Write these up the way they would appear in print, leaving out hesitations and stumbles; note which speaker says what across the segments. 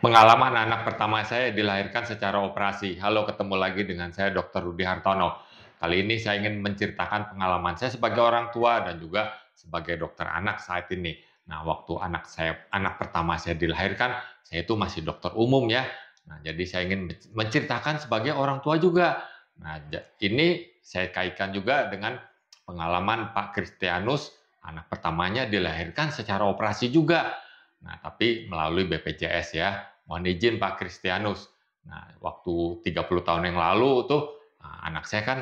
Speaker 1: Pengalaman anak pertama saya dilahirkan secara operasi. Halo, ketemu lagi dengan saya Dr. Rudi Hartono. Kali ini saya ingin menceritakan pengalaman saya sebagai orang tua dan juga sebagai dokter anak saat ini. Nah, waktu anak pertama saya dilahirkan, saya itu masih dokter umum ya. Nah, jadi saya ingin menceritakan sebagai orang tua juga. Nah, ini saya kaitkan juga dengan pengalaman Pak Kristianus, anak pertamanya dilahirkan secara operasi juga. Nah, tapi melalui BPJS ya. Mohon izin Pak Kristianus. Nah, waktu 30 tahun yang lalu tuh anak saya kan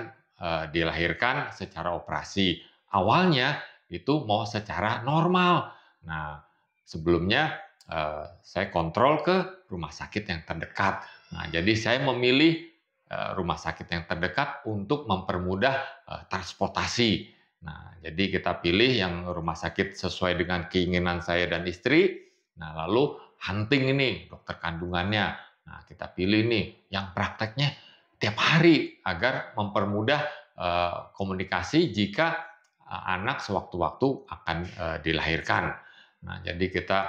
Speaker 1: dilahirkan secara operasi. Awalnya itu mau secara normal. Nah, sebelumnya saya kontrol ke rumah sakit yang terdekat. Nah, jadi saya memilih rumah sakit yang terdekat untuk mempermudah transportasi. Nah, jadi kita pilih yang rumah sakit sesuai dengan keinginan saya dan istri. Nah, lalu hunting ini dokter kandungannya. Nah, kita pilih nih yang prakteknya tiap hari agar mempermudah komunikasi jika anak sewaktu-waktu akan dilahirkan. Nah, jadi kita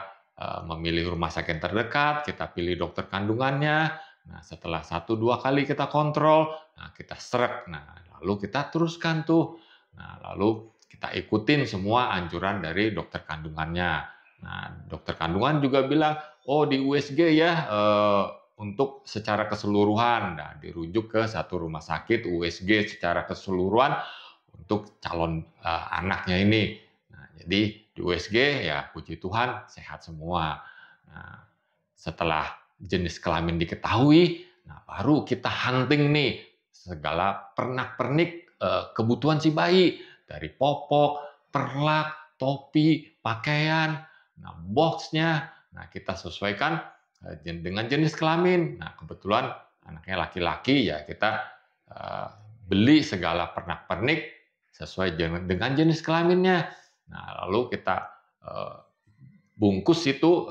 Speaker 1: memilih rumah sakit terdekat, kita pilih dokter kandungannya. Nah, setelah 1-2 kali kita kontrol, nah kita srek. Nah, lalu kita teruskan tuh. Nah, lalu kita ikutin semua anjuran dari dokter kandungannya. Nah, dokter kandungan juga bilang, oh di USG ya untuk secara keseluruhan. Nah, dirujuk ke satu rumah sakit USG secara keseluruhan untuk calon anaknya ini. Nah, jadi di USG ya puji Tuhan sehat semua. Nah, setelah jenis kelamin diketahui, nah baru kita hunting nih segala pernak-pernik kebutuhan si bayi dari popok, perlak, topi, pakaian, nah boxnya, nah kita sesuaikan dengan jenis kelamin. Nah kebetulan anaknya laki-laki ya kita beli segala pernak-pernik sesuai dengan jenis kelaminnya. Nah lalu kita bungkus itu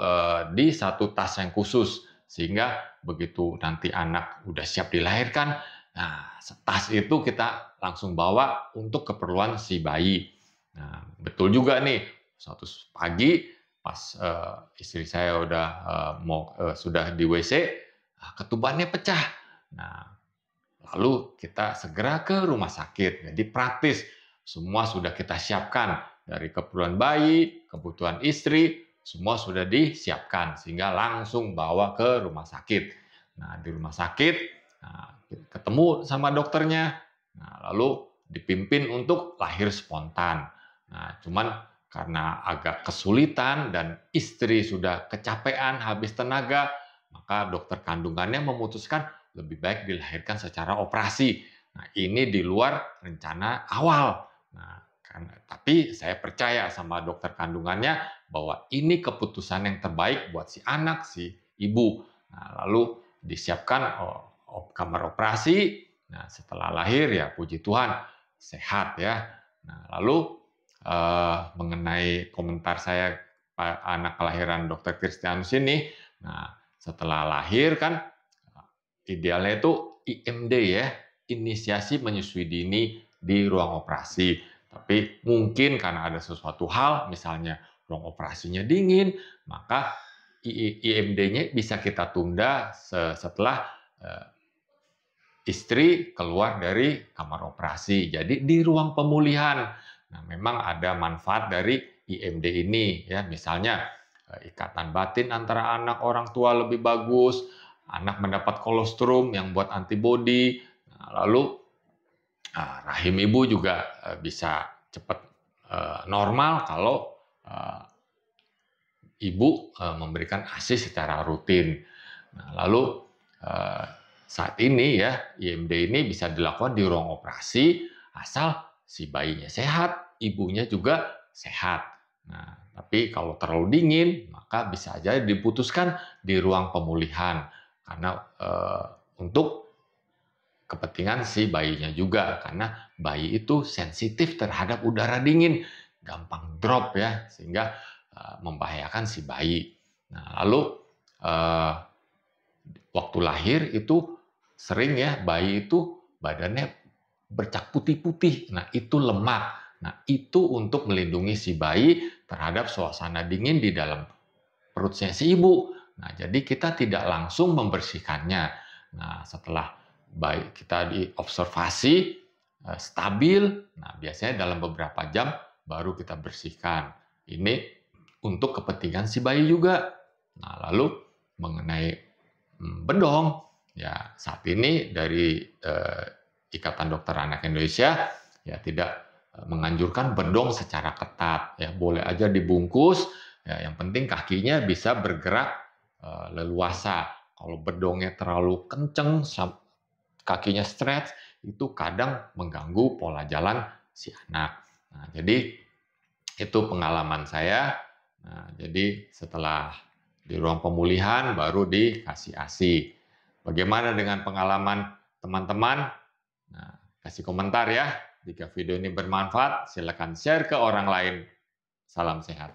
Speaker 1: di satu tas yang khusus sehingga begitu nanti anak udah siap dilahirkan, nah tas itu kita langsung bawa untuk keperluan si bayi. Nah betul juga nih, suatu pagi pas istri saya udah sudah di WC, ketubannya pecah. Nah lalu kita segera ke rumah sakit. Jadi praktis, semua sudah kita siapkan dari keperluan bayi, kebutuhan istri, semua sudah disiapkan sehingga langsung bawa ke rumah sakit. Nah, di rumah sakit ketemu sama dokternya. Nah, lalu dipimpin untuk lahir spontan. Nah, cuman karena agak kesulitan dan istri sudah kecapean, habis tenaga, maka dokter kandungannya memutuskan lebih baik dilahirkan secara operasi. Nah, ini di luar rencana awal. Nah, tapi saya percaya sama dokter kandungannya bahwa ini keputusan yang terbaik buat si anak, si ibu. Nah, lalu disiapkan kamar operasi. Nah, setelah lahir ya puji Tuhan sehat ya. Nah, lalu mengenai komentar saya anak kelahiran Dr. Kristianus ini, nah setelah lahir kan idealnya itu IMD ya, inisiasi menyusui dini di ruang operasi. Tapi mungkin karena ada sesuatu hal, misalnya ruang operasinya dingin, maka IMD-nya bisa kita tunda setelah istri keluar dari kamar operasi. Jadi di ruang pemulihan. Nah, memang ada manfaat dari IMD ini ya, misalnya ikatan batin antara anak orang tua lebih bagus, anak mendapat kolostrum yang buat antibodi, lalu rahim ibu juga bisa cepat normal kalau ibu memberikan ASI secara rutin. Nah, lalu saat ini ya IMD ini bisa dilakukan di ruang operasi asal si bayinya sehat, ibunya juga sehat. Nah, tapi kalau terlalu dingin maka bisa aja diputuskan di ruang pemulihan karena untuk kepentingan si bayinya juga karena bayi itu sensitif terhadap udara dingin, gampang drop ya sehingga membahayakan si bayi. Nah, lalu waktu lahir itu sering ya bayi itu badannya bercak putih-putih. Nah, itu lemak. Nah, itu untuk melindungi si bayi terhadap suasana dingin di dalam perutnya si ibu. Nah, jadi kita tidak langsung membersihkannya. Nah, setelah baik kita diobservasi stabil, nah biasanya dalam beberapa jam baru kita bersihkan. Ini untuk kepentingan si bayi juga. Nah, lalu mengenai bedong, ya saat ini dari Ikatan Dokter Anak Indonesia ya tidak menganjurkan bedong secara ketat. Ya boleh aja dibungkus. Ya, yang penting kakinya bisa bergerak leluasa. Kalau bedongnya terlalu kenceng, kakinya stretch, itu kadang mengganggu pola jalan si anak. Nah, jadi itu pengalaman saya. Nah, jadi setelah di ruang pemulihan baru dikasih ASI. Bagaimana dengan pengalaman teman-teman? Nah, kasih komentar ya. Jika video ini bermanfaat, silakan share ke orang lain. Salam sehat.